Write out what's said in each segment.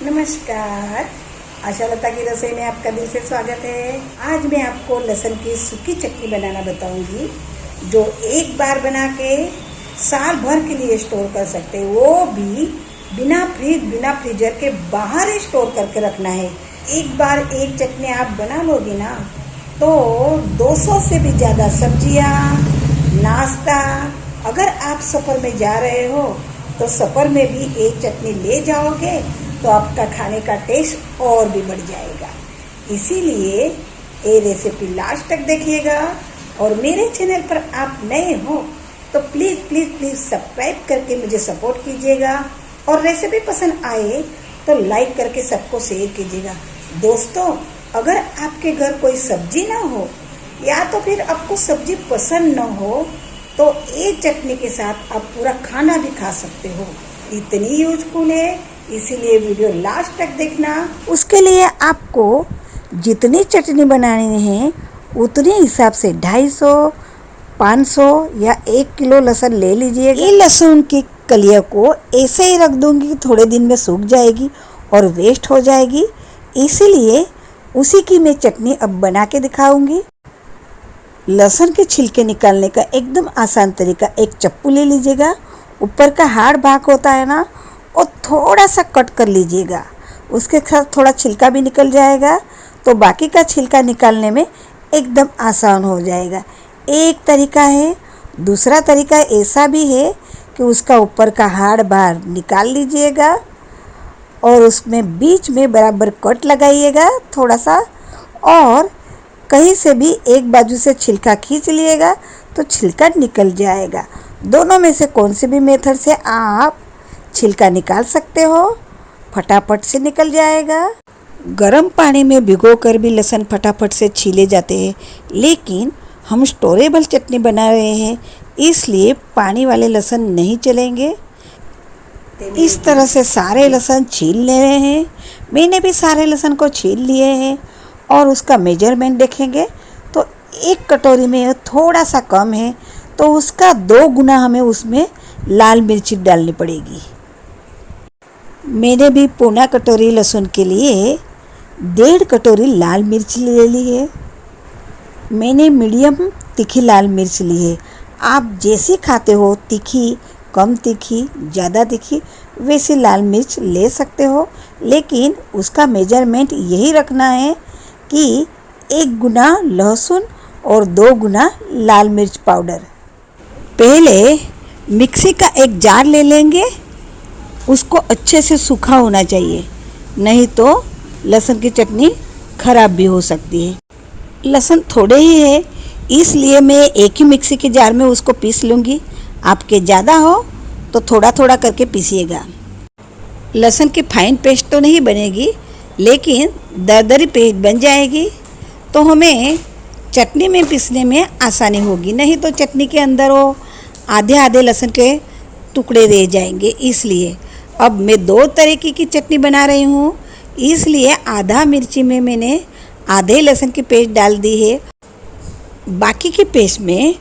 नमस्कार, आशा लता की रसोई में आपका दिल से स्वागत है। आज मैं आपको लहसुन की सूखी चटनी बनाना बताऊंगी, जो एक बार बना के साल भर के लिए स्टोर कर सकते हैं। वो भी बिना फ्रीजर के बाहर ही स्टोर करके रखना है। एक बार एक चटनी आप बना लोगे ना तो 200 से भी ज़्यादा सब्जियां, नाश्ता, अगर आप सफ़र में जा रहे हो तो सफ़र में भी एक चटनी ले जाओगे तो आपका खाने का टेस्ट और भी बढ़ जाएगा। इसीलिए ये रेसिपी लास्ट तक देखिएगा। और मेरे चैनल पर आप नए हो तो प्लीज़ सब्सक्राइब करके मुझे सपोर्ट कीजिएगा। और रेसिपी पसंद आए तो लाइक करके सबको शेयर कीजिएगा। दोस्तों, अगर आपके घर कोई सब्जी ना हो या तो फिर आपको सब्जी पसंद ना हो तो एक चटनी के साथ आप पूरा खाना भी खा सकते हो। इतनी यूजफुल है, इसीलिए वीडियो लास्ट तक देखना। उसके लिए आपको जितनी चटनी बनानी है उतने हिसाब से 250, 500 या 1 किलो लहसुन ले लीजिएगा। ये लहसुन की कलियों को ऐसे ही रख दूंगी, थोड़े दिन में सूख जाएगी और वेस्ट हो जाएगी। इसीलिए उसी की मैं चटनी अब बना के दिखाऊंगी। लहसुन के छिलके निकालने का एकदम आसान तरीका, एक चप्पू ले लीजिएगा, ऊपर का हार्ड भाग होता है ना, और थोड़ा सा कट कर लीजिएगा। उसके साथ थोड़ा छिलका भी निकल जाएगा तो बाकी का छिलका निकालने में एकदम आसान हो जाएगा। एक तरीका है। दूसरा तरीका ऐसा भी है कि उसका ऊपर का हार्ड भाग निकाल लीजिएगा और उसमें बीच में बराबर कट लगाइएगा थोड़ा सा, और कहीं से भी एक बाजू से छिलका खींच लिएगा तो छिलका निकल जाएगा। दोनों में से कौन से भी मेथड से आप छिलका निकाल सकते हो, फटाफट से निकल जाएगा। गर्म पानी में भिगोकर भी लहसुन फटाफट से छीले जाते हैं, लेकिन हम स्टोरेबल चटनी बना रहे हैं इसलिए पानी वाले लहसुन नहीं चलेंगे। इस तरह से सारे लहसुन छील ले रहे हैं। मैंने भी सारे लहसुन को छील लिए हैं और उसका मेजरमेंट देखेंगे तो एक कटोरी में थोड़ा सा कम है तो उसका 2 गुना हमें उसमें लाल मिर्ची डालनी पड़ेगी। मैंने भी पौना कटोरी लहसुन के लिए 1.5 कटोरी लाल मिर्च ले ली है। मैंने मीडियम तीखी लाल मिर्च ली है। आप जैसी खाते हो, तीखी, कम तीखी, ज़्यादा तीखी, वैसी लाल मिर्च ले सकते हो, लेकिन उसका मेजरमेंट यही रखना है कि 1 गुना लहसुन और 2 गुना लाल मिर्च पाउडर। पहले मिक्सी का एक जार ले लेंगे, उसको अच्छे से सूखा होना चाहिए, नहीं तो लहसुन की चटनी खराब भी हो सकती है। लहसुन थोड़े ही है इसलिए मैं एक ही मिक्सी के जार में उसको पीस लूँगी। आपके ज़्यादा हो तो थोड़ा थोड़ा करके पीसिएगा। लहसुन की फाइन पेस्ट तो नहीं बनेगी, लेकिन दरदरी पेस्ट बन जाएगी तो हमें चटनी में पीसने में आसानी होगी। नहीं तो चटनी के अंदर वो आधे लहसुन के टुकड़े रह जाएंगे। इसलिए अब मैं 2 तरीके की चटनी बना रही हूँ, इसलिए आधा मिर्ची में मैंने आधे लहसुन की पेस्ट डाल दी है। बाकी की पेस्ट में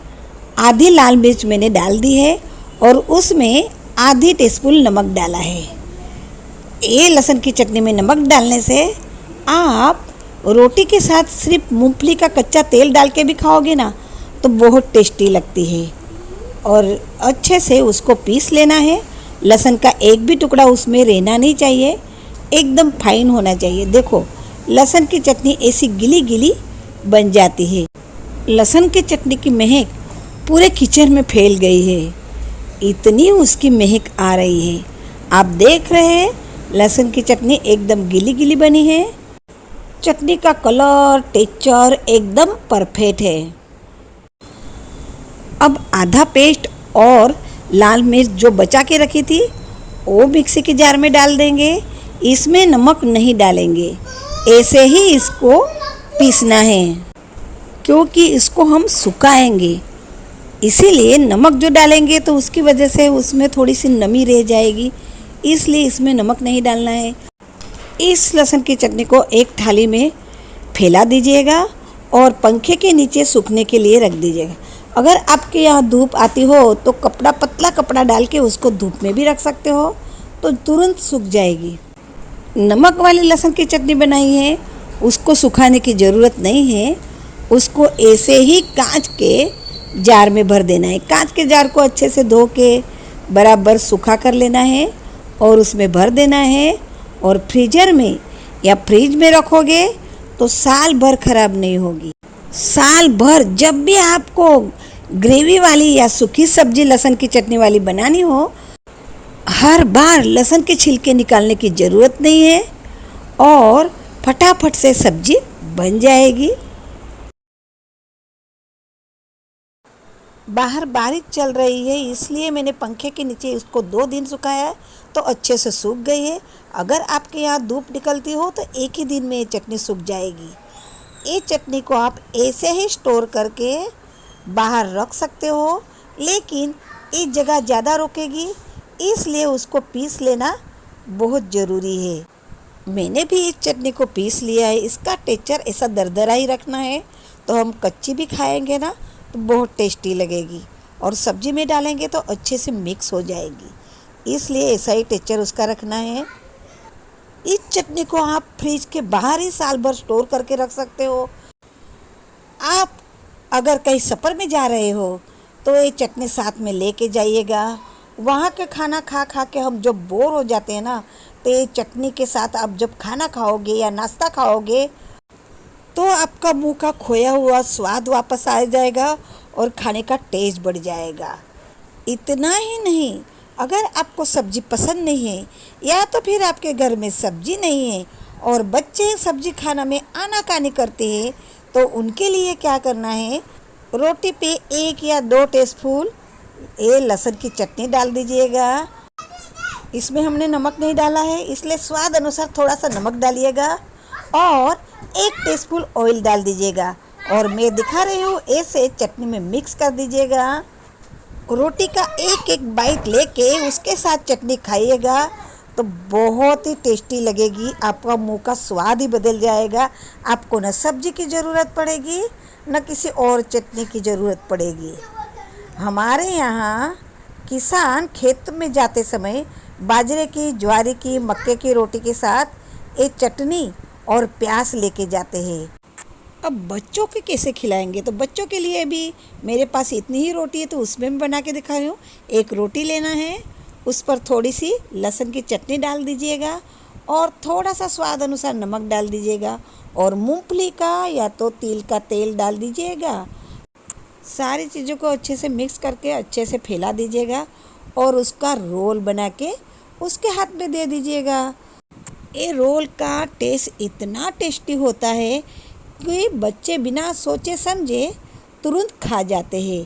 आधी लाल मिर्च मैंने डाल दी है और उसमें आधी टीस्पून नमक डाला है। ये लहसुन की चटनी में नमक डालने से आप रोटी के साथ सिर्फ मूंगफली का कच्चा तेल डाल के भी खाओगे ना तो बहुत टेस्टी लगती है। और अच्छे से उसको पीस लेना है। लहसुन का एक भी टुकड़ा उसमें रहना नहीं चाहिए, एकदम फाइन होना चाहिए। देखो, लहसुन की चटनी ऐसी गिली गिली बन जाती है। लहसुन की चटनी की महक पूरे किचन में फैल गई है, इतनी उसकी महक आ रही है। आप देख रहे हैं लहसुन की चटनी एकदम गिली गिली बनी है। चटनी का कलर, टेक्सचर एकदम परफेक्ट है। अब आधा पेस्ट और लाल मिर्च जो बचा के रखी थी वो मिक्सी के जार में डाल देंगे। इसमें नमक नहीं डालेंगे, ऐसे ही इसको पीसना है क्योंकि इसको हम सुखाएंगे। इसीलिए नमक जो डालेंगे तो उसकी वजह से उसमें थोड़ी सी नमी रह जाएगी, इसलिए इसमें नमक नहीं डालना है। इस लहसुन की चटनी को एक थाली में फैला दीजिएगा और पंखे के नीचे सूखने के लिए रख दीजिएगा। अगर आपके यहाँ धूप आती हो तो पतला कपड़ा डाल के उसको धूप में भी रख सकते हो तो तुरंत सूख जाएगी। नमक वाली लहसुन की चटनी बनाई है, उसको सुखाने की ज़रूरत नहीं है। उसको ऐसे ही कांच के जार में भर देना है। कांच के जार को अच्छे से धो के बराबर सूखा कर लेना है और उसमें भर देना है। और फ्रीजर में या फ्रिज में रखोगे तो साल भर ख़राब नहीं होगी। साल भर जब भी आपको ग्रेवी वाली या सूखी सब्जी लहसुन की चटनी वाली बनानी हो, हर बार लहसुन के छिलके निकालने की ज़रूरत नहीं है और फटाफट से सब्जी बन जाएगी। बाहर बारिश चल रही है, इसलिए मैंने पंखे के नीचे इसको 2 दिन सुखाया तो अच्छे से सूख गई है। अगर आपके यहाँ धूप निकलती हो तो एक ही दिन में ये चटनी सूख जाएगी। ये चटनी को आप ऐसे ही स्टोर करके बाहर रख सकते हो, लेकिन ये जगह ज़्यादा रोकेगी, इसलिए उसको पीस लेना बहुत ज़रूरी है। मैंने भी इस चटनी को पीस लिया है। इसका टेक्सचर ऐसा दरदरा ही रखना है, तो हम कच्ची भी खाएंगे ना तो बहुत टेस्टी लगेगी और सब्जी में डालेंगे तो अच्छे से मिक्स हो जाएगी, इसलिए ऐसा ही टेक्सचर उसका रखना है। इस चटनी को आप फ्रिज के बाहर ही साल भर स्टोर करके रख सकते हो। आप अगर कहीं सफ़र में जा रहे हो तो ये चटनी साथ में लेके जाइएगा। वहाँ के खाना खा खा के हम जब बोर हो जाते हैं ना, तो ये चटनी के साथ आप जब खाना खाओगे या नाश्ता खाओगे तो आपका मुंह का खोया हुआ स्वाद वापस आ जाएगा और खाने का टेस्ट बढ़ जाएगा। इतना ही नहीं, अगर आपको सब्ज़ी पसंद नहीं है या तो फिर आपके घर में सब्ज़ी नहीं है और बच्चे सब्ज़ी खाना में आनाकानी करते हैं, तो उनके लिए क्या करना है, रोटी पे 1 या 2 टीस्पून ये लहसुन की चटनी डाल दीजिएगा। इसमें हमने नमक नहीं डाला है, इसलिए स्वाद अनुसार थोड़ा सा नमक डालिएगा और 1 टीस्पून ऑयल डाल दीजिएगा और मैं दिखा रही हूँ ऐसे चटनी में मिक्स कर दीजिएगा। रोटी का एक एक बाइट लेके उसके साथ चटनी खाइएगा तो बहुत ही टेस्टी लगेगी। आपका मुंह का स्वाद ही बदल जाएगा। आपको न सब्जी की ज़रूरत पड़ेगी न किसी और चटनी की ज़रूरत पड़ेगी। हमारे यहाँ किसान खेत में जाते समय बाजरे की, ज्वारी की, मक्के की रोटी के साथ एक चटनी और प्याज लेके जाते हैं। अब बच्चों के कैसे खिलाएंगे, तो बच्चों के लिए भी मेरे पास इतनी ही रोटी है तो उसमें भी बना के दिखा रही हूँ। एक रोटी लेना है, उस पर थोड़ी सी लहसुन की चटनी डाल दीजिएगा और थोड़ा सा स्वाद अनुसार नमक डाल दीजिएगा और मूंगफली का या तो तिल का तेल डाल दीजिएगा। सारी चीज़ों को अच्छे से मिक्स करके अच्छे से फैला दीजिएगा और उसका रोल बना के उसके हाथ में दे दीजिएगा। ये रोल का टेस्ट इतना टेस्टी होता है कि बच्चे बिना सोचे समझे तुरंत खा जाते हैं।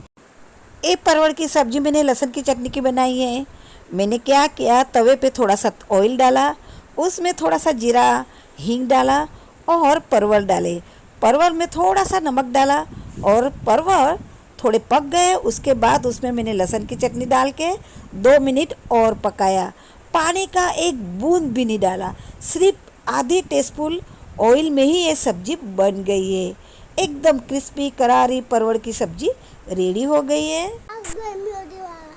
ये परवल की सब्ज़ी मैंने लहसुन की चटनी की बनाई है। मैंने क्या किया, तवे पे थोड़ा सा ऑयल डाला, उसमें थोड़ा सा जीरा, हींग डाला और परवल डाले। परवल में थोड़ा सा नमक डाला और परवल थोड़े पक गए, उसके बाद उसमें मैंने लहसुन की चटनी डाल के 2 मिनट और पकाया। पानी का एक बूंद भी नहीं डाला, सिर्फ आधी टीस्पून ऑयल में ही ये सब्जी बन गई है। एकदम क्रिस्पी करारी परवल की सब्जी रेडी हो गई है।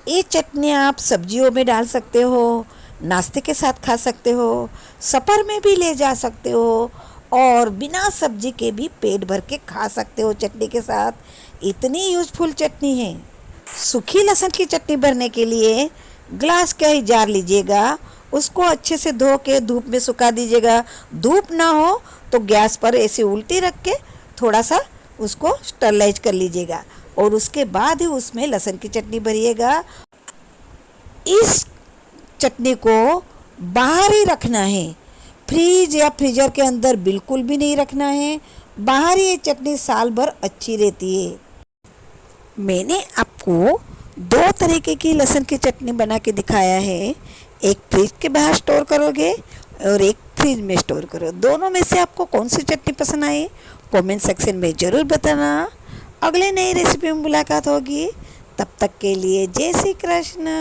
ये चटनी आप सब्जियों में डाल सकते हो, नाश्ते के साथ खा सकते हो, सफ़र में भी ले जा सकते हो और बिना सब्जी के भी पेट भर के खा सकते हो चटनी के साथ। इतनी यूजफुल चटनी है। सूखी लहसुन की चटनी भरने के लिए ग्लास का ही जार लीजिएगा, उसको अच्छे से धो के धूप में सुखा दीजिएगा। धूप ना हो तो गैस पर ऐसे उल्टी रख के थोड़ा सा उसको स्टरलाइज कर लीजिएगा और उसके बाद ही उसमें लहसुन की चटनी भरिएगा। इस चटनी को बाहर ही रखना है, फ्रीज या फ्रीजर के अंदर बिल्कुल भी नहीं रखना है। बाहर ही ये चटनी साल भर अच्छी रहती है। मैंने आपको 2 तरीके की लहसुन की चटनी बना के दिखाया है। एक फ्रिज के बाहर स्टोर करोगे और एक फ्रिज में स्टोर करो। दोनों में से आपको कौन सी चटनी पसंद आई, कमेंट सेक्शन में ज़रूर बताना। अगले नई रेसिपी में मुलाकात होगी, तब तक के लिए जय श्री कृष्ण।